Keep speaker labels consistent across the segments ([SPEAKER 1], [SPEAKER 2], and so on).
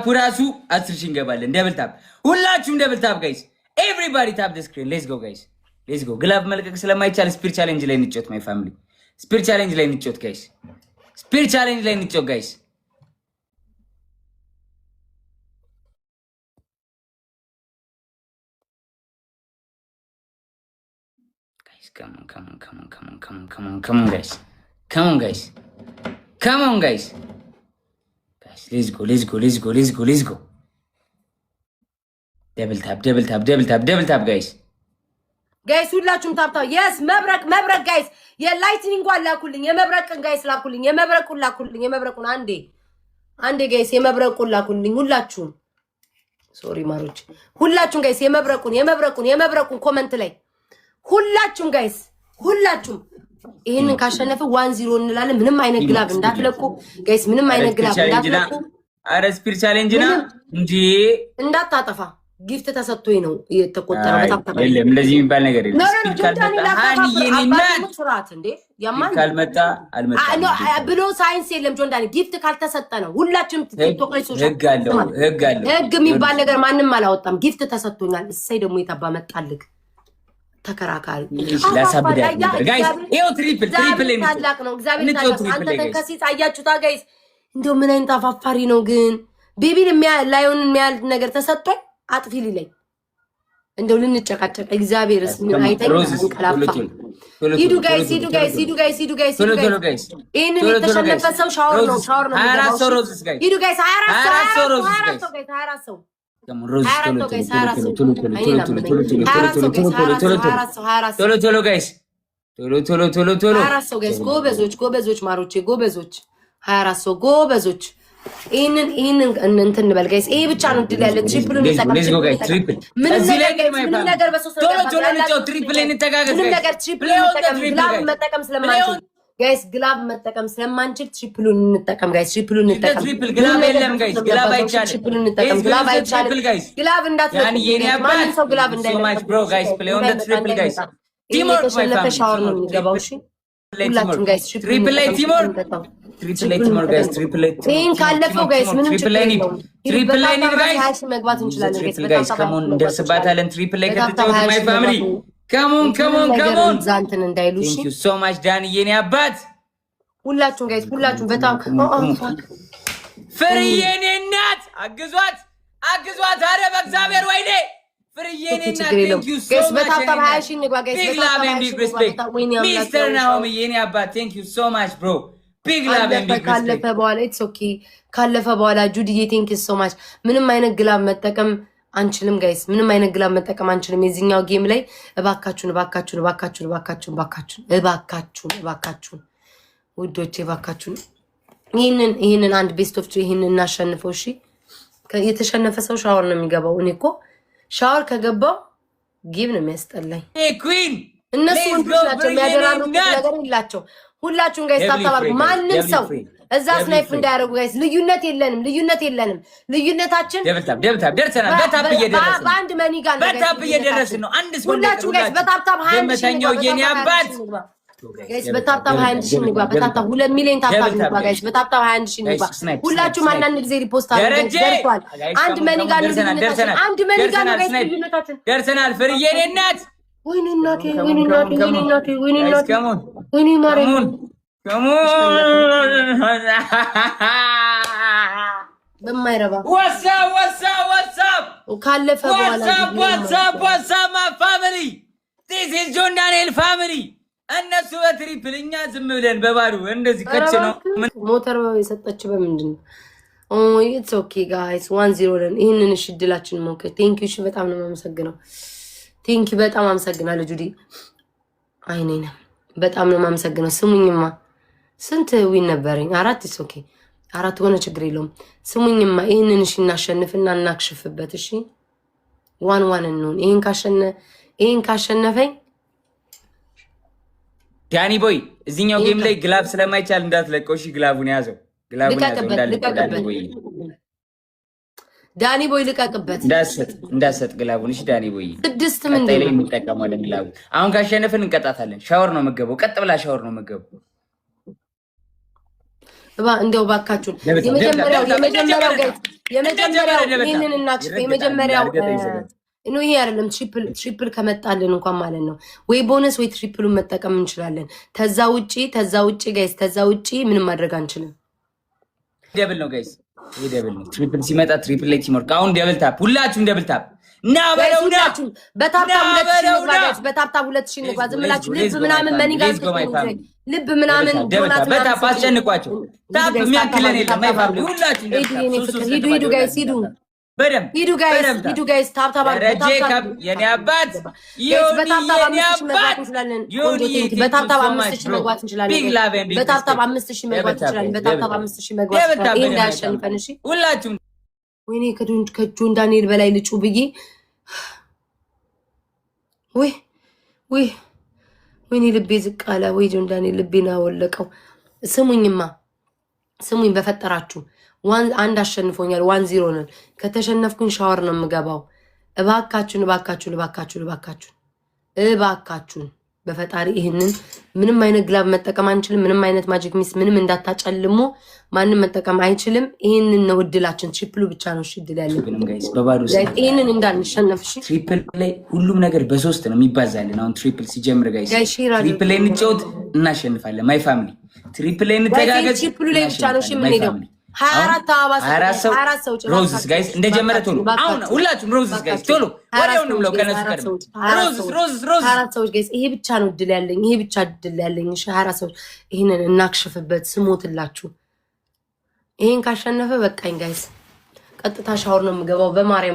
[SPEAKER 1] ፑራሱ 10 ሺህ እንገባለን። ደብል ታፕ ሁላችሁም ደብል ታፕ ጋይስ ኤቭሪባዲ ታፕ ዘ ስክሪን ሌትስ ጎ ጋይስ ሌትስ ጎ። ግላብ መልቀቅ ስለማይቻል ስፒር ቻሌንጅ ላይ እንጫወት ማይ ፋሚሊ ስፒር ቻሌንጅ ላይ እንጫወት ጋይስ ስፒር ቻሌንጅ ላይ እንጫወት ጋይስ come on guys come on guys let's go double tap guys
[SPEAKER 2] ሁላችሁም ታፕታው yes መብረቅ guys የላይትኒንግ ላኩልኝ የመብረቅን guys ላኩልኝ የመብረቁን አንዴ guys የመብረቁን ላኩልኝ ሁላችሁም ሶሪ ማሮች ሁላችሁም guys የመብረቁን ኮሜንት ላይ ሁላችሁም ጋይስ ሁላችሁም ይሄንን ካሸነፈ 1-0 እንላለን። ምንም አይነት ግላብ እንዳትለቁ ጋይስ ምንም አይነት ግላብ እንዳትለቁ።
[SPEAKER 1] አረ ስፒር ቻሌንጅ ና እንጂ
[SPEAKER 2] እንዳታጠፋ ጊፍት ተሰጥቶኝ ነው የተቆጠረው። በታተበ
[SPEAKER 1] የለም እንደዚህ የሚባል ነገር የለም። ስፒር ካልመጣ ሃኒዬና
[SPEAKER 2] ስራት እንዴ ያማን
[SPEAKER 1] ካልመጣ አልመጣም
[SPEAKER 2] ብሎ ሳይንስ የለም። ጆንዳኒ ጊፍት ካልተሰጠ ነው ሁላችሁም ቲክቶክ ላይ ሶሻል ህግ የሚባል ነገር ማንም አላወጣም። ጊፍት ተሰጥቶኛል። እሰይ ደግሞ የታባ መጣልክ ተከራካሪ
[SPEAKER 1] ጋይስ ይሄው ትሪፕል
[SPEAKER 2] ታላቅ ነው። እግዚአብሔር ታላቅ አንተ ተንከሲስ አያችሁታ ጋይስ እንደው ምን አይነት አፋፋሪ ነው ግን ቤቢን ላይውን የሚያል ነገር ተሰጥቷል። አጥፊ ሊለኝ እንደው ልንጨቃጨቅ እግዚአብሔርስ ምን አይተኝ አንቀላፋ። ሂዱ ጋይስ ይሄንን የተሸነፈ ሰው ሻወር ነው
[SPEAKER 1] 24 ሰው ሮዝስ ጋይስ
[SPEAKER 2] ሂዱ ጋይስ 24 ሰው ጎበዞች ማሮቼ ጎበዞች 24 ሰው ጎበዞች ይሄንን እንትን እንበል ጋይስ ይሄ ብቻ ነው ድል ያለ ትሪፕል ነው መጠቀም ስለማንችል ጋይስ ግላብ መጠቀም ስለማንችል ትሪፕሉን እንጠቀም ጋይስ ትሪፕሉን እንጠቀም
[SPEAKER 1] ትሪፕል ግላብ የለም ጋይስ ግላብ አይቻልም
[SPEAKER 2] ትሪፕሉን እንጠቀም ግላብ አይቻልም ግላብ እንዳትለቁ ማንም ሰው ግላብ እንዳይለቅ
[SPEAKER 1] ብሮ ጋይስ ፕሌይ ኦን ዘ ትሪፕል ጋይስ ቲምወርክ ማይ ፋሚሊ
[SPEAKER 2] ሻወር ነው የሚገባው እሺ ሁላችሁም ጋይስ
[SPEAKER 1] ትሪፕል ላይ ቲምወርክ ጋይስ ትሪፕል ላይ
[SPEAKER 2] ይሄን ካለፈው ጋይስ ምንም
[SPEAKER 1] ትሪፕል ላይ ነው ጋይስ
[SPEAKER 2] መግባት እንችላለን
[SPEAKER 1] ጋይስ ከሞን እንደርስባታለን ትሪፕል ላይ ከተጫወቱ ማይ ፋሚሊ Come on.
[SPEAKER 2] ዛንተን እንዳይሉ እሺ
[SPEAKER 1] Thank you so much ዳኒ የኔ አባት
[SPEAKER 2] ሁላችሁም ጋይስ ሁላችሁም በጣም
[SPEAKER 1] ፍርዬኔ እናት አግዟት አረ በእግዚአብሔር ወይኔ ፍርዬኔ እናት Thank you so much
[SPEAKER 2] በጣም 20 ሺህ ንግባ ጋይስ
[SPEAKER 1] Big love and big respect Mr. Naomi የኔ አባት Thank you so much bro Big love and big respect
[SPEAKER 2] ካለፈ በኋላ it's okay ካለፈ በኋላ ጁዲዬ Thank you so much ምንም አይነት ግላብ መጠቀም አንችልም ጋይስ ምንም አይነት ግላብ መጠቀም አንችልም። የዚህኛው ጌም ላይ እባካችሁን ውዶቼ እባካችሁን ይሄንን አንድ ቤስት ኦፍ ይሄንን እናሸንፈው እሺ። የተሸነፈ ሰው ሻወር ነው የሚገባው። እኔ እኮ ሻወር ከገባው ጌም ነው የሚያስጠላኝ።
[SPEAKER 1] ኩዊን
[SPEAKER 2] እነሱ ወንዶች ናቸው የሚያደራሩት ነገር የላቸው። ሁላችሁም ጋይስ ታታባሩ ማንም ሰው እዛ ስናይፍ እንዳያረጉ ጋይስ ልዩነት የለንም ልዩነታችን
[SPEAKER 1] ደብታብ ደርሰናል
[SPEAKER 2] በአንድ መኒጋን
[SPEAKER 1] በታፕ እየደረስን ነው አንድ ሰው
[SPEAKER 2] ሁላችሁም ጋይስ በታፕታፕ 20 ሺህ
[SPEAKER 1] ነው የኔ አባት
[SPEAKER 2] ጋይስ በታፕታፕ 21 ሺህ ንግባ በታፕታፕ 2 ሚሊዮን ታፕታፕ ንግባ ጋይስ በታፕታፕ 21 ሺህ ንግባ ሁላችሁም አንዳንድ ጊዜ ሪፖስት አድርጉ ደርሷል አንድ መኒጋን ልዩነታችን
[SPEAKER 1] ደርሰናል ፍርዬ የኔ እናት
[SPEAKER 2] ወይኔ እናቴ ወይኔ ማርያም በማይረባ
[SPEAKER 1] ወሳብ
[SPEAKER 2] ካለፈ በኋላ
[SPEAKER 1] ወሳብ my family this is John Daniel family እነሱ በትሪፕል እኛ ዝም ብለን በባዶ እንደዚህ ከች ነው
[SPEAKER 2] ሞተር የሰጠች በምንድን ነው it's okay guys 1-0 ለን ይሄንን እሺ ድላችን ሞከ thank you እሺ በጣም ነው የማመሰግነው thank you በጣም አመሰግናለሁ ጁዲ አይኔና በጣም ነው የማመሰግነው ስሙኝማ ስንት ዊን ነበረኝ 4 is okay 4 ሆነ ችግር የለውም ስሙኝማ ይሄንን እሺ እናሸንፍና እናክሽፍበት እሺ 1-1 ነው ይሄን ካሸነፈኝ
[SPEAKER 1] ዳኒ ቦይ እዚህኛው ጌም ላይ ግላብ ስለማይቻል እንዳትለቀው እሺ ግላቡን ያዘው
[SPEAKER 2] ዳኒ ቦይ ልቀቅበት
[SPEAKER 1] እንዳሰጥ ግላቡን እሺ ዳኒ ቦይ
[SPEAKER 2] 6 ምንድን ነው
[SPEAKER 1] እንጠቀማለን ግላቡ አሁን ካሸነፈን እንቀጣታለን ሻወር ነው መገበው ቀጥ ብላ ሻወር ነው መገበው
[SPEAKER 2] እንደው ባካችሁን የመጀመሪያው ይሄንን እናክሽፍ። የመጀመሪያው ነው ይሄ አይደለም። ትሪፕል ከመጣልን እንኳን ማለት ነው ወይ ቦነስ ወይ ትሪፕሉን መጠቀም እንችላለን። ተዛ ውጪ ጋይስ፣ ተዛ ውጪ ምንም ማድረግ አንችልም።
[SPEAKER 1] ደብል ነው ጋይስ፣ ይሄ ደብል ነው። ትሪፕል ሲመጣ ትሪፕል ላይ ቲሞርክ። አሁን ደብል ታፕ፣ ሁላችሁም ደብል ታፕ ና በለው ና
[SPEAKER 2] በታፕታፕ 2000 ንግባ። ዝም ብላችሁ ልብ ምናምን መኒጋስ ልብ ምናምን
[SPEAKER 1] በታፕ አስጨንቋቸው። ታፕ የሚያክለን የለም። ማይ ፋሚሊ ሁላችሁም
[SPEAKER 2] ሂዱ ጋይስ፣ ሂዱ ጋይስ ታፕታፕ
[SPEAKER 1] ጄካብ የኔ አባት
[SPEAKER 2] በታፕታፕ 5000 መግባት እንችላለን። በታፕታፕ 5000 መግባት እንችላለን። በታፕታፕ 5000 መግባት እንችላለን። በታፕታፕ 5000 መግባት እንችላለን። ይሄን እንዳያሸንፈን እሺ
[SPEAKER 1] ሁላችሁም።
[SPEAKER 2] ወይኔ ከጆን ዳንኤል በላይ ልጩ ብዬ ወይኔ ልቤ ዝቅ አለ። ወይ ጆን ዳንኤል ልቤን አወለቀው። ስሙኝ በፈጠራችሁ አንድ አሸንፎኛል። 1-0 ነን። ከተሸነፍኩኝ ሻወር ነው የምገባው። እባካችሁን በፈጣሪ ይህንን ምንም አይነት ግላብ መጠቀም አንችልም። ምንም አይነት ማጂክ ሚስ ምንም እንዳታጨልሙ። ማንም መጠቀም አይችልም። ይህንን ነው እድላችን። ትሪፕሉ ብቻ ነው እድል ያለብን ጋይስ። በባዶ ይህንን እንዳንሸነፍ
[SPEAKER 1] ትሪፕል ላይ ሁሉም ነገር በ3 ነው የሚባዛልን። አሁን ትሪፕል ሲጀምር ጋይስ ትሪፕል ላይ እንጫወት እናሸንፋለን። ማይ ፋሚሊ ትሪፕል ላይ እንተጋገዝ።
[SPEAKER 2] ትሪፕሉ ላይ ብቻ ነው የምንሄደው። 24 ሰው
[SPEAKER 1] ሮዝስ ጋይስ እንደጀመረ ቶሎ አሁን ሁላችሁም ሮዝስ ጋይስ ቶሎ ወዲያው ነው ብለው ከነሱ ቀድሞ ሮዝስ 24
[SPEAKER 2] ሰዎች ጋይስ። ይሄ ብቻ ነው እድል ያለኝ። እሺ 24 ሰዎች ይሄንን እናክሽፍበት። ስሞትላችሁ ይሄን ካሸነፈ በቃኝ ጋይስ። ቀጥታ ሻወር ነው የምገባው።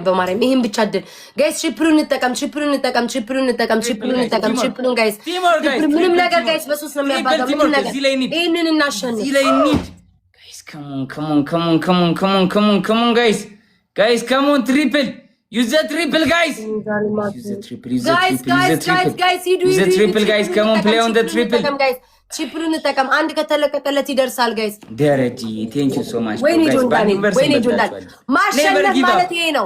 [SPEAKER 2] በማርያም ይሄን ብቻ እድል ጋይስ። ትሪፕሉን እንጠቀም ጋይስ። ምንም ነገር ጋይስ በሶስት ነው የሚያባዛው። ምንም ነገር ይሄንን እናሸንፍ።
[SPEAKER 1] Come on, guys, come on, triple. Use the triple, guys. Use the triple, guys. Come on, play on the triple.
[SPEAKER 2] ትሪፕሉን እንጠቀም። አንድ ከተለቀቀለት ይደርሳል ጋይስ።
[SPEAKER 1] ደረጂ thank you so much.
[SPEAKER 2] ወይኔ ጆን ዳንኤል ማሸነፍ ማለት ይሄ ነው።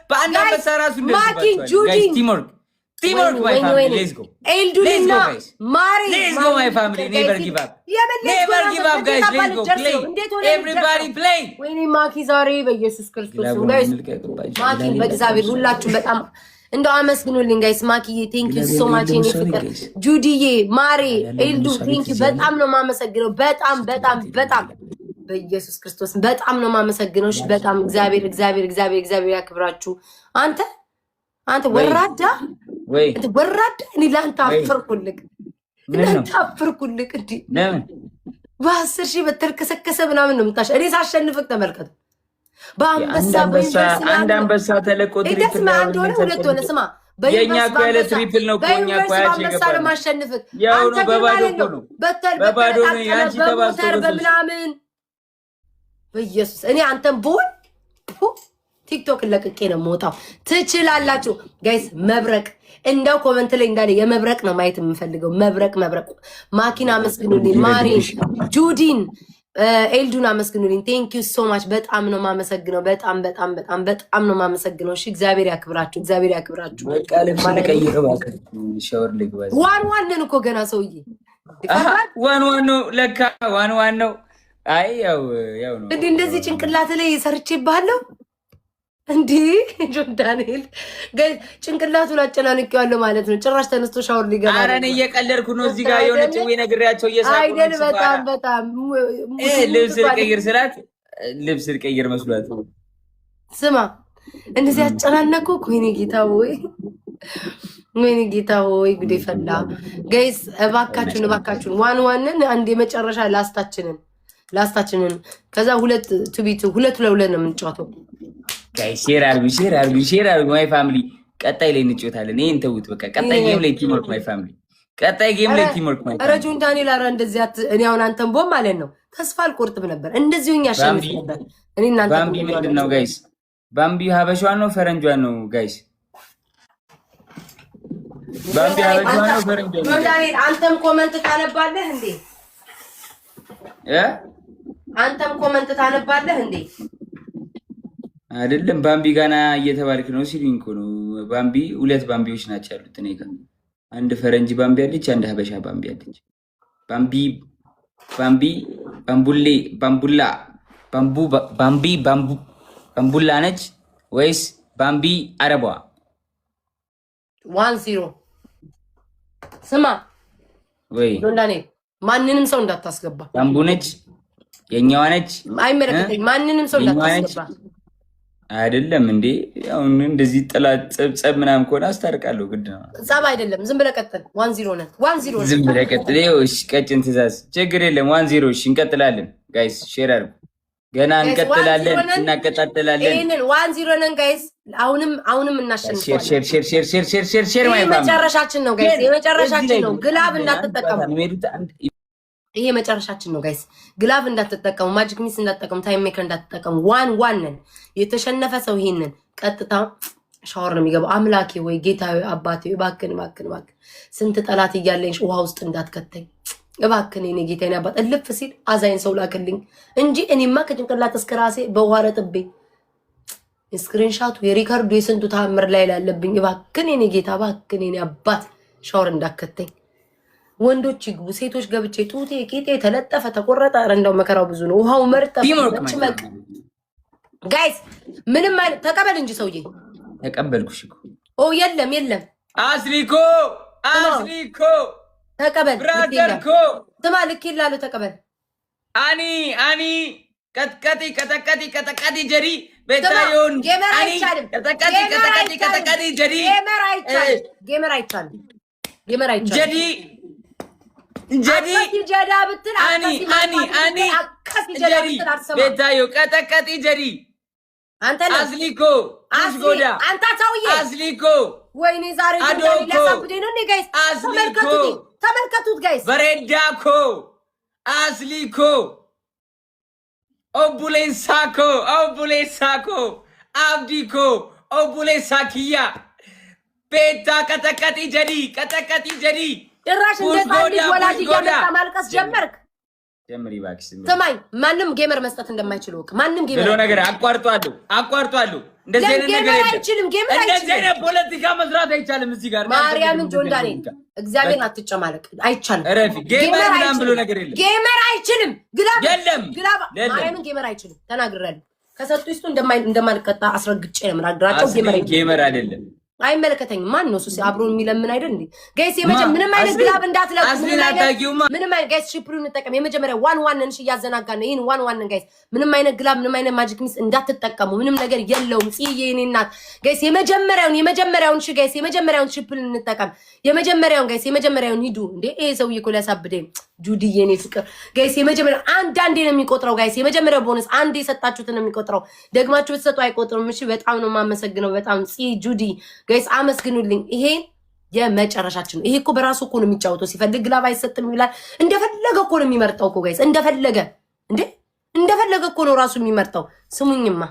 [SPEAKER 1] በአንድ አንበሳ ራሱ
[SPEAKER 2] ደርሷል።
[SPEAKER 1] Teamwork, my family. Let's go.
[SPEAKER 2] ኤልዱና ማሪ
[SPEAKER 1] Let's go, my family. Never give up. Guys. Let's go. Play. Everybody play.
[SPEAKER 2] ወይኔ ማኪ ዛሬ በኢየሱስ ክርስቶስ ጋይስ፣ ማኪ በእግዚአብሔር ሁላችሁም በጣም እንደው አመስግኑልኝ ጋይስ። ማኪዬ ቴንክ ዩ ሶ ማች። የኔ ፍቅር ጁዲዬ፣ ማሪ፣ ኤልዱ ቴንክ ዩ በጣም ነው የማመሰግነው። በጣም በኢየሱስ ክርስቶስ በጣም ነው የማመሰግነው። እሺ በጣም እግዚአብሔር ያክብራችሁ። አንተ ወራዳ እኔ ለአንተ አፈርኩልክ እንዲ በ10 ሺህ በተርከሰከሰ ምናምን ነው የምታሽ። እኔ ሳሸንፍክ ተመልከቱ።
[SPEAKER 1] አንድ አንበሳ ተለቆ ትሪፕል ነው
[SPEAKER 2] ሁለት ሆነ። ስማ
[SPEAKER 1] የኛ ካለ ትሪፕል ነው ኮኛ ኳያች ይገባል።
[SPEAKER 2] ማሸንፍክ
[SPEAKER 1] ያው ነው በባዶ ነው ያንቺ ተባስተው
[SPEAKER 2] በምናምን በኢየሱስ እኔ አንተን ቦል ቲክቶክ ለቅቄ ነው የምወጣው። ትችላላችሁ ጋይስ። መብረቅ እንደው ኮመንት ላይ እንዳለ የመብረቅ ነው ማየት የምፈልገው። መብረቅ ማኪና አመስግኑልኝ። ማሪ፣ ጁዲን፣ ኤልዱን አመስግኑልኝ። ቴንክ ዩ ሶ ማች። በጣም ነው የማመሰግነው። በጣም ነው የማመሰግነው። እሺ እግዚአብሔር ያክብራችሁ።
[SPEAKER 1] በቃ ልብስ ልቀይር እባክህ። ሻወር ልግባ።
[SPEAKER 2] ዋን ነን እኮ ገና ሰውዬ።
[SPEAKER 1] ዋን ነው ለካ ዋን ነው። አይ ያው ነው
[SPEAKER 2] እንደዚህ ጭንቅላት ላይ ሰርቼብሃለሁ እንዴ ጆን ዳንኤል ጋይስ። ጭንቅላቱን አጨናንቄዋለሁ ማለት ነው። ጭራሽ ተነስቶ ሻወር ሊገባ።
[SPEAKER 1] ኧረ እኔ እየቀለድኩ ነው። እዚህ ጋር የሆነ ጭዌ ነግሬያቸው እየሳቁ
[SPEAKER 2] አይደል? በጣም
[SPEAKER 1] ልብስ ልቀይር ስላት ልብስ ልቀይር መስሏት።
[SPEAKER 2] ስማ እንደዚህ አጨናነቁ። ወይኔ ጌታ ሆይ ጉዴ ፈላ ጋይስ። እባካችሁን ዋንን አንድ የመጨረሻ ላስታችንን ከዛ ሁለት ለሁለት ነው የምንጫወተው
[SPEAKER 1] ጋይስ። ሼር አድርጉ ማይ ፋሚሊ። ቀጣይ ላይ እንጫወታለን። ይሄን ተውት በቃ። ቀጣይ ጌም ላይ ቲምወርክ ማይ ፋሚሊ።
[SPEAKER 2] ኧረ ጆን ዳንኤል ኧረ እንደዚህ እኔ አሁን አንተን ቦም ማለት ነው ተስፋ አልቆርጥም ነበር። እንደዚሁኝ ያሸንፍ ነበር። እኔ እናንተ
[SPEAKER 1] ባምቢ ምንድን ነው ጋይስ? ባምቢ ሀበሻዋን ነው ፈረንጇን ነው ጋይስ? ባምቢ ሀበሻዋን ነው ፈረንጇን ነው?
[SPEAKER 2] ጆን ዳንኤል አንተም ኮመንት ታነባለህ እንዴ? አንተም ኮመንት ታነባለህ እንዴ?
[SPEAKER 1] አይደለም ባምቢ ጋና እየተባልክ ነው ሲሉኝ እኮ ነው። ባምቢ ሁለት ባምቢዎች ናቸው ያሉት እኔ ጋር። አንድ ፈረንጅ ባምቢ አለች፣ አንድ ሀበሻ ባምቢ አለች። ባምቢ ባምቢ ባምቡሌ ባምቡላ ባምቡላ ነች ወይስ ባምቢ አረቧ?
[SPEAKER 2] 1-0 ስማ
[SPEAKER 1] ወይ
[SPEAKER 2] ዶንዳኔ ማንንም ሰው እንዳታስገባ።
[SPEAKER 1] ባምቡ ነች የኛዋ ነች።
[SPEAKER 2] አይመለከተኝ። ማንንም ሰው እንዳታስገባ።
[SPEAKER 1] አይደለም እንዴ አሁን እንደዚህ ጥላት ጸብ ምናምን ከሆነ አስታርቃለሁ። ግድ ነው።
[SPEAKER 2] ጸብ አይደለም። ዝም ብለህ ቀጥል። 1-0 ነን። 1-0 ነን።
[SPEAKER 1] ዝም ብለህ ቀጥል። እሺ ቀጭን ትእዛዝ ችግር የለም። 1-0 እሺ እንቀጥላለን። ጋይስ ሼር አድርጉ። ገና እንቀጥላለን፣ እናቀጣጥላለን።
[SPEAKER 2] ይሄንን 1-0 ነን ጋይስ። አሁንም እናሸንፋለን።
[SPEAKER 1] ሼር ማይ ፋሚሊ
[SPEAKER 2] የመጨረሻችን ነው ጋይስ። የመጨረሻችን ነው። ግላብ እንዳትጠቀሙ። ይሄ መጨረሻችን ነው ጋይስ። ግላቭ እንዳትጠቀሙ፣ ማጂክ ሚስ እንዳትጠቀሙ፣ ታይም ሜከር እንዳትጠቀሙ። 1-1 ነን። የተሸነፈ ሰው ይሄንን ቀጥታ ሻወር ነው የሚገባው። አምላኬ ወይ ጌታዊ አባቴ እባክን ስንት ጠላት እያለኝ ውሃ ውስጥ እንዳትከተኝ እባክን። እኔ ጌታዬ አባት እልፍ ሲል አዛይን ሰው ላክልኝ እንጂ እኔማ ከጭንቅላት እስከ ራሴ በውሃ ረጥቤ ስክሪንሻቱ የሪካርዱ የስንቱ ታምር ላይ ላለብኝ እባክን እኔ ጌታ እባክን እኔ አባት ሻወር እንዳትከተኝ። ወንዶች ይግቡ፣ ሴቶች ገብቼ ጡቴ ቂጤ ተለጠፈ ተቆረጠ። ኧረ እንደው መከራው ብዙ ነው። ውሃው መርጠፍ መጭመቅ ጋይስ ምንም አይነት ተቀበል እንጂ ሰውዬ
[SPEAKER 1] ተቀበልኩሽ እኮ።
[SPEAKER 2] ኦ የለም
[SPEAKER 1] አስሊኮ
[SPEAKER 2] ተቀበል።
[SPEAKER 1] ብራዘርኮ
[SPEAKER 2] ስማ ልክ ይላሉ። ተቀበል።
[SPEAKER 1] አኒ ቀጠቀጢ ጀሪ ቤታዮን
[SPEAKER 2] ጌመር አይቻልም።
[SPEAKER 1] ቀጠቀጢ ጀሪ
[SPEAKER 2] ጌመር አይቻልም። ጀዲ ጀዳ ብትል
[SPEAKER 1] አኒ ቤታዮ ቀጠቀጢ ጀዲ
[SPEAKER 2] አንተ
[SPEAKER 1] አስሊኮ አስጎዳ
[SPEAKER 2] አንተ ሰውዬ
[SPEAKER 1] አስሊኮ
[SPEAKER 2] ወይኔ ዛሬ ለሳብዴ ነው ጋይስ። ተመልከቱት ጋይስ።
[SPEAKER 1] በሬዳኮ አስሊኮ ኦቡሌሳኮ አብዲኮ ኦቡሌሳኪያ ቤታ ቀጠቀጢ ጀዲ
[SPEAKER 2] ጭራሽ እንደ ልጅ ወላጅ እያመጣ ማልቀስ ጀመርክ።
[SPEAKER 1] ጀምሪ እባክሽ።
[SPEAKER 2] ስማኝ ማንም ጌመር መስጠት እንደማይችል ወቅ ማንም ጌመር
[SPEAKER 1] ብሎ ነገር አቋርጧለሁ። እንደዚህ አይነት ነገር
[SPEAKER 2] አይችልም። ጌመር አይችልም።
[SPEAKER 1] እንደዚህ አይነት ፖለቲካ መስራት አይቻልም። እዚህ ጋር
[SPEAKER 2] ማርያምን ጆንዳኔ እግዚአብሔርን አትጨማለቅ። አይቻልም።
[SPEAKER 1] ረፊ ጌመር ምናምን ብሎ ነገር የለም።
[SPEAKER 2] ጌመር አይችልም። ግላብ
[SPEAKER 1] የለም።
[SPEAKER 2] ማርያምን ጌመር አይችልም። ተናግሬያለሁ። ከሰጡ ይስጡ እንደማልቀጣ አስረግጬ ነው የምናግራቸው።
[SPEAKER 1] ጌመር አይደለም።
[SPEAKER 2] አይመለከተኝም። ማን ነው እሱ አብሮ የሚለምን አይደል እንዴ ጋይስ? ምንም አይነት ግላብ እንዳትለቁ። ምንም አይነት ጋይስ ሽፕሩን እንጠቀም። የመጀመሪያ 1-1 ነን። እያዘናጋን ነው። ይሄን 1-1 ነን ጋይስ። ምንም አይነት ግላብ፣ ምንም አይነት ማጂክ ሚስ እንዳትጠቀሙ። ምንም ነገር የለውም። ጽዬ የኔ እናት ጋይስ የመጀመሪያውን ጋይስ የመጀመሪያውን ሽፕሩን እንጠቀም። የመጀመሪያውን ሂዱ እንዴ። ይሄ ሰውዬ እኮ ሊያሳብደኝ ጁዲ የኔ ፍቅር ጋይስ። የመጀመሪያው አንዴ ነው የሚቆጥረው ጋይስ። የመጀመሪያው ቦነስ አንዴ የሰጣችሁትን ነው የሚቆጥረው። ደግማችሁ ብትሰጡ አይቆጥርም። እሺ በጣም ነው የማመሰግነው። በጣም ጁዲ ጋይስ አመስግኑልኝ። ይሄ የመጨረሻችን ነው። ይሄ እኮ በራሱ እኮ ነው የሚጫወተው። ሲፈልግ ግላብ አይሰጥም ይላል። እንደፈለገ እኮ ነው የሚመርጠው እኮ ጋይስ። እንደፈለገ እኮ ነው ራሱ የሚመርጠው። ስሙኝማ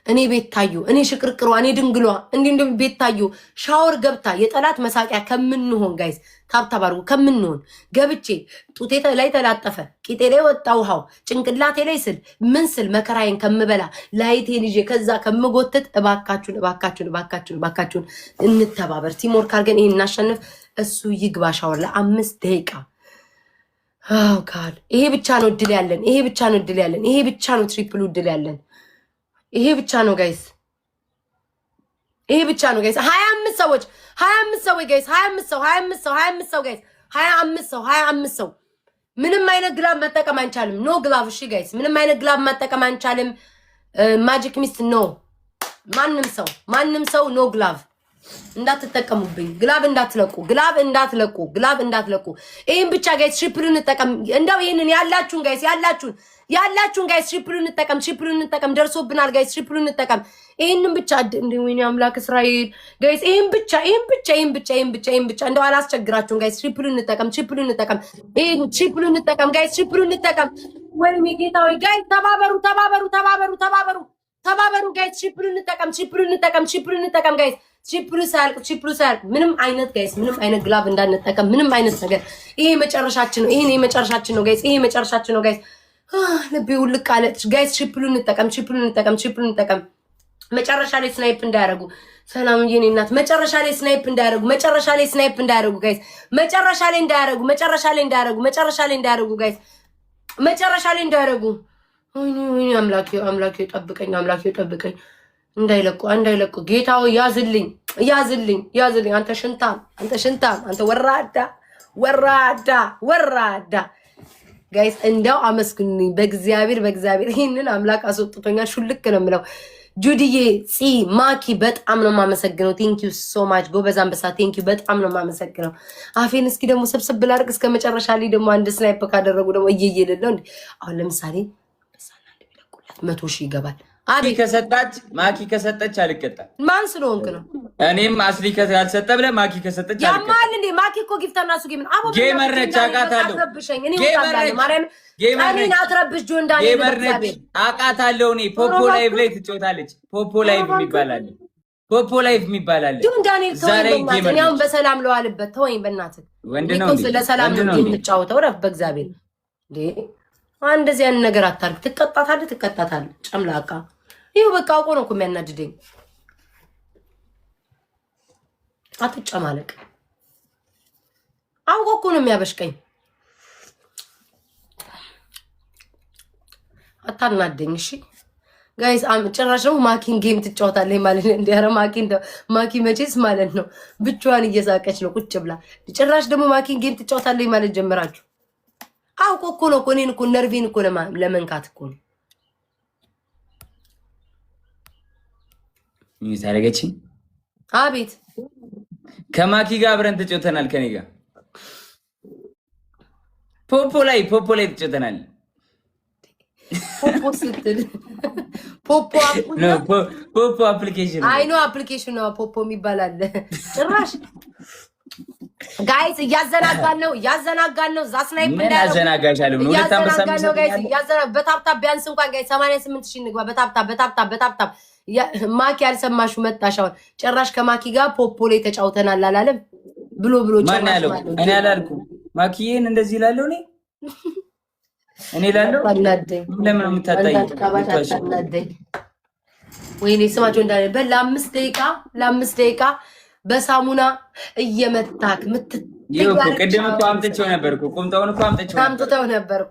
[SPEAKER 2] እኔ ቤታዩ እኔ ሽቅርቅሯ እኔ ድንግሏ እንዴ ቤታዩ ሻወር ገብታ የጠላት መሳቂያ ከምንሆን ጋይስ ታብታብ አድርጉ ከምንሆን ገብቼ ጡቴ ላይ ተላጠፈ ቂጤ ላይ ወጣ ውሃው ጭንቅላቴ ላይ ስል መከራዬን ከምበላ ላይቴን ይዤ ከዛ ከምጎትት እባካችሁን እንተባበር። ቲሞርክ አድርገን ይሄን እናሸንፍ። እሱ ይግባ ሻወር ለ5 ደቂቃ። አው ጋድ ይሄ ብቻ ነው እድል ያለን። ይሄ ብቻ ነው ትሪፕል እድል ያለን። ይሄ ብቻ ነው ጋይስ። 25 ሰዎች ጋይስ። 25 ሰው ምንም አይነት ግላብ መጠቀም አንቻልም። ኖ ግላብ። እሺ ጋይስ ምንም አይነት ግላብ መጠቀም አንቻልም። ማጂክ ሚስት ኖ። ማንም ሰው ኖ ግላብ እንዳትጠቀሙብኝ። ግላብ እንዳትለቁ። ይሄን ብቻ ጋይስ ሽፕሉን እንጠቀም። እንደው ይሄንን ያላችሁን ጋይስ ሽፕሉን እንጠቀም። ደርሶብናል ጋይስ ሽፕሉን እንጠቀም። ይሄንን ብቻ ወይኔ አምላክ እስራኤል ጋይስ ይሄን ብቻ እንደው አላስቸግራችሁም ጋይስ ሽፕሉን እንጠቀም። ይሄን ሽፕሉን እንጠቀም ጋይስ ሽፕሉን እንጠቀም። ወይኔ ጌታ ሆይ ጋይስ ተባበሩ ጋይስ ሽፕሉን እንጠቀም ጋይስ ቺፕሉ ሳያልቅ ምንም አይነት ግላብ እንዳንጠቀም። ምንም አይነት ነገር ይሄ መጨረሻችን ነው ጋይስ። ልቤ ውልቅ አለች ጋይስ። ቺፕሉ እንጠቀም። መጨረሻ ላይ ስናይፕ እንዳያደርጉ ሰላም የኔ እናት መጨረሻ ላይ ስናይፕ እንዳያደርጉ ጋይስ መጨረሻ ላይ እንዳያደርጉ ወይኔ አምላኬ ጠብቀኝ እንዳይለቁ ጌታው ያዝልኝ አንተ ሽንታም አንተ ወራዳ ጋይስ እንደው አመስግኑኝ በእግዚአብሔር ይሄንን አምላክ አስወጥቶኛል ሹልክ ነው የምለው ጁዲዬ ማኪ በጣም ነው የማመሰግነው ቴንክ ዩ ሶ ማች ጎበዝ አንበሳ ቴንክ ዩ በጣም ነው የማመሰግነው አፌን እስኪ ደግሞ ሰብሰብ ብላርቅ እስከ መጨረሻ ላይ ደግሞ አንድ ስናይፕ ካደረጉ ደግሞ እየየለለው እንዴ አሁን ለምሳሌ በሳና እንደሚለቁላት 100,000 ይገባል
[SPEAKER 1] ማኪ ከሰጠች አልቀጣም
[SPEAKER 2] ማን ስለሆንክ ነው
[SPEAKER 1] እኔም አስሊ ካልሰጠ ብለህ ማኪ ከሰጠች አልቀጣም
[SPEAKER 2] ያማል እንዴ ማኪ እኮ ጊፍተር ናሱ
[SPEAKER 1] ጌመር ነች አውቃታለሁ
[SPEAKER 2] እኔን አትረብሽ ጆን ዳንኤል
[SPEAKER 1] አውቃታለሁ እኔ ፖፖ ላይቭ ላይ ትጫወታለች ፖፖ ላይቭ የሚባል አለ
[SPEAKER 2] ጆን ዳንኤል ተወኝ በእናትህ እኔ አሁን በሰላም ለዋልበት ተወኝ በእናትህ
[SPEAKER 1] ወንድ ነው እንዴ
[SPEAKER 2] ለሰላም ነው የምንጫወተው ረፍ በእግዚአብሔር እንዴ እንደዚህ ያን ነገር አታርግ ትቀጣታለህ ጨምላቃ ይኸው በቃ አውቆ ነው እኮ የሚያናድደኝ አትጨማለቅ አውቆ እኮ ነው የሚያበሽቀኝ አታናደኝ እሺ ጋይስ ጭራሽ ነው ማኪን ጌም ትጫወታለህ ማለት ነው እንዴ ኧረ ማኪ መቼስ ማለት ነው ብቻዋን እየሳቀች ነው ቁጭ ብላ ጭራሽ ደግሞ ማኪን ጌም ትጫወታለህ ማለት ጀመራችሁ አውቆ እኮ ነው እኔን እኮ ነርቬን እኮ ለመንካት እኮ ነው
[SPEAKER 1] ምን ታረጋች
[SPEAKER 2] አቤት
[SPEAKER 1] ከማኪ ጋር አብረን ተጫውተናል ከኔ ጋር ፖፖ ላይ ተጫውተናል
[SPEAKER 2] ፖፖ ስትል
[SPEAKER 1] ፖፖ አፕሊኬሽን
[SPEAKER 2] አይ ኖ አፕሊኬሽን ነው ፖፖ የሚባል አለ ጭራሽ ጋይስ እያዘናጋን ነው ዛስናይፕ
[SPEAKER 1] እንዳያዘናጋሻለሁ ነው ሁለት አንበሳ
[SPEAKER 2] ነው ጋይስ በታፕታፕ ቢያንስ እንኳን ጋይስ 88,000 እንግባ በታፕታፕ ማኪ ያልሰማሹ መጣሻውን ጭራሽ ከማኪ ጋር ፖፖ ላይ ተጫውተናል አላለም ብሎ
[SPEAKER 1] ማን ያለው እኔ አላልኩም ማኪዬን እንደዚህ ይላልው እኔ ላለው ለምን የምታጣይ
[SPEAKER 2] ወይኔ ስማቸው እንዳለ ለአምስት ደቂቃ በሳሙና እየመታክ
[SPEAKER 1] ቅድም እኮ አምጥቼው ነበርኩ ቁምጣውን እኮ አምጥቼው
[SPEAKER 2] ነበርኩ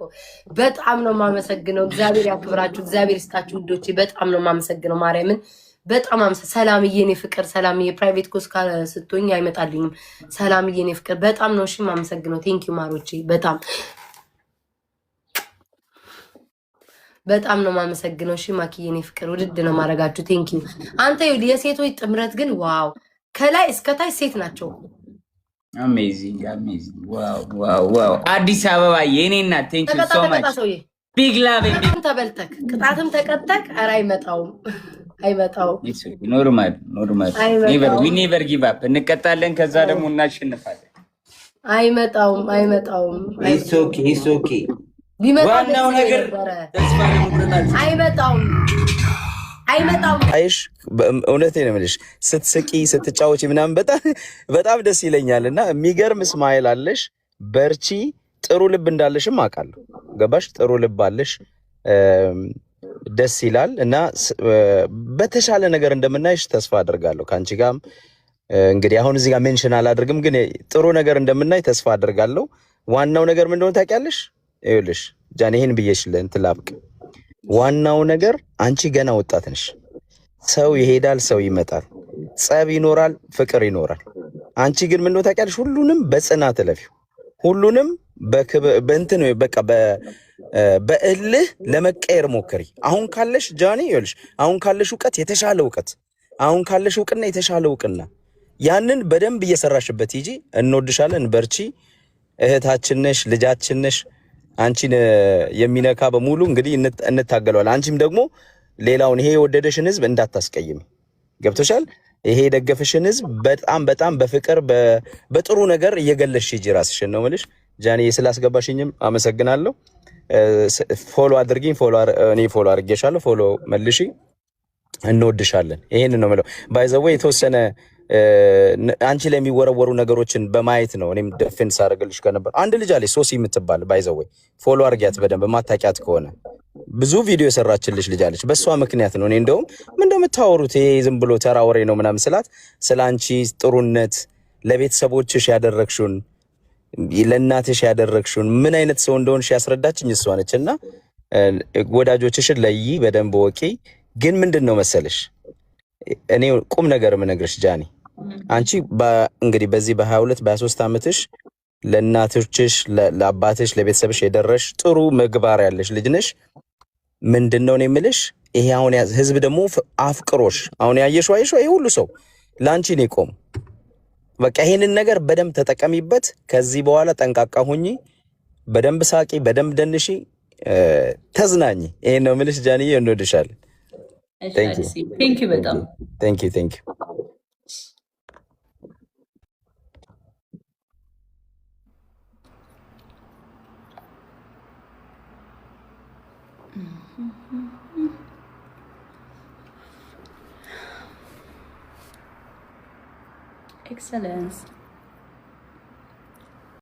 [SPEAKER 2] በጣም ነው የማመሰግነው እግዚአብሔር ያክብራችሁ እግዚአብሔር ይስጣችሁ ውዶቼ በጣም ነው የማመሰግነው ማርያምን በጣም ሰላምዬ የኔ ፍቅር ሰላምዬ ፕራይቬት ኮርስ ስትሆኝ አይመጣልኝም ሰላምዬ የኔ ፍቅር በጣም ነው እሺ የማመሰግነው ቴንክ ዩ ማሮቼ በጣም ነው የማመሰግነው እሺ ማኪዬ የኔ ፍቅር ውድድ ነው ማረጋችሁ ቴንክ ዩ አንተ የሴቶች ጥምረት ግን ዋው ከላይ እስከታች ሴት ናቸው
[SPEAKER 1] አሜዚንግ ዋው አዲስ አበባ የኔ እናት ቴንክ ዩ ሶ ማች ቢግ ላቭ
[SPEAKER 2] ተበልተክ ቅጣትም ተቀጠቅ ኧረ አይመጣውም
[SPEAKER 1] ኖርማል ኔቨር ጊቭ አፕ እንቀጣለን ከዛ ደግሞ እናሸንፋለን
[SPEAKER 2] አይመጣውም
[SPEAKER 1] ኢትስ ኦኬ ዋናው ነገር ተስፋ ለመቁረጥ አይመጣውም
[SPEAKER 3] አይሽ እውነቴን ነው የምልሽ ስትስቂ ስትጫወቺ ምናምን በጣም ደስ ይለኛል እና የሚገርም ስማይል አለሽ በርቺ ጥሩ ልብ እንዳለሽም አውቃለሁ ገባሽ ጥሩ ልብ አለሽ ደስ ይላል እና በተሻለ ነገር እንደምናይሽ ተስፋ አደርጋለሁ ካንቺ ጋርም እንግዲህ አሁን እዚህ ጋር ሜንሽን አላደርግም ግን ጥሩ ነገር እንደምናይ ተስፋ አደርጋለሁ ዋናው ነገር ምን እንደሆነ ታውቂያለሽ ይኸውልሽ ጃን ይሄን ብዬሽልን ትላብቅ ዋናው ነገር አንቺ ገና ወጣት ነሽ ሰው ይሄዳል ሰው ይመጣል ጸብ ይኖራል ፍቅር ይኖራል አንቺ ግን ምን ነው ታውቂያለሽ ሁሉንም በጽናት ለፊው ሁሉንም በእንትን በቃ በእልህ ለመቀየር ሞክሪ አሁን ካለሽ ጃኒ ይኸውልሽ አሁን ካለሽ ዕውቀት የተሻለ ዕውቀት አሁን ካለሽ ዕውቅና የተሻለ ዕውቅና ያንን በደንብ እየሰራሽበት ሂጂ እንወድሻለን በርቺ እህታችን ነሽ ልጃችን ነሽ አንቺን የሚነካ በሙሉ እንግዲህ እንታገለዋለን አንቺም ደግሞ ሌላውን ይሄ የወደደሽን ህዝብ እንዳታስቀይም ገብቶሻል ይሄ የደገፈሽን ህዝብ በጣም በፍቅር በጥሩ ነገር እየገለሽ ሂጂ ራስሽን ነው ማለት ጃኒ ስላስገባሽኝም አመሰግናለሁ ፎሎ አድርጊኝ እኔ ፎሎ አድርጌሻለሁ ፎሎ መልሺ እንወድሻለን ይሄን ነው ማለት ባይ ዘ ዌይ የተወሰነ አንቺ ላይ የሚወረወሩ ነገሮችን በማየት ነው እኔም ዲፌንስ አደረግልሽ ከነበር አንድ ልጅ አለች ሶሲ የምትባል ባይ ዘ ዌይ ፎሎ አድርጊያት በደንብ ማታቂያት ከሆነ ብዙ ቪዲዮ የሰራችልሽ ልጅ አለች። በእሷ ምክንያት ነው። እኔ እንደውም ምን እንደምታወሩት ይሄ ዝም ብሎ ተራ ወሬ ነው ምናምን ስላት ስለ አንቺ ጥሩነት ለቤተሰቦችሽ ያደረግሽውን ለእናትሽ ያደረግሽውን ምን አይነት ሰው እንደሆንሽ ያስረዳችኝ እሷ ነች። እና ወዳጆችሽን ለይ በደንብ ወቂ። ግን ምንድን ነው መሰለሽ እኔ ቁም ነገር የምነግርሽ ጃኒ፣ አንቺ እንግዲህ በዚህ በ22 በ23 ዓመትሽ ለእናቶችሽ ለአባትሽ ለቤተሰብሽ የደረሽ ጥሩ ምግባር ያለሽ ልጅ ነሽ። ምንድን ነው የምልሽ ይሄ አሁን ህዝብ ደግሞ አፍቅሮሽ አሁን ያየሽው አይሽው ይሄ ሁሉ ሰው ለአንቺ ነው የቆም። በቃ ይሄንን ነገር በደንብ ተጠቀሚበት። ከዚህ በኋላ ጠንቃቃ ሁኚ። በደንብ ሳቂ፣ በደንብ ደንሺ፣ ተዝናኝ። ይሄን ነው የምልሽ ጃኒዬ። እንወድሻለን።
[SPEAKER 4] ቴንክ ዩ በጣም
[SPEAKER 3] ቴንክ ዩ
[SPEAKER 4] Excellence.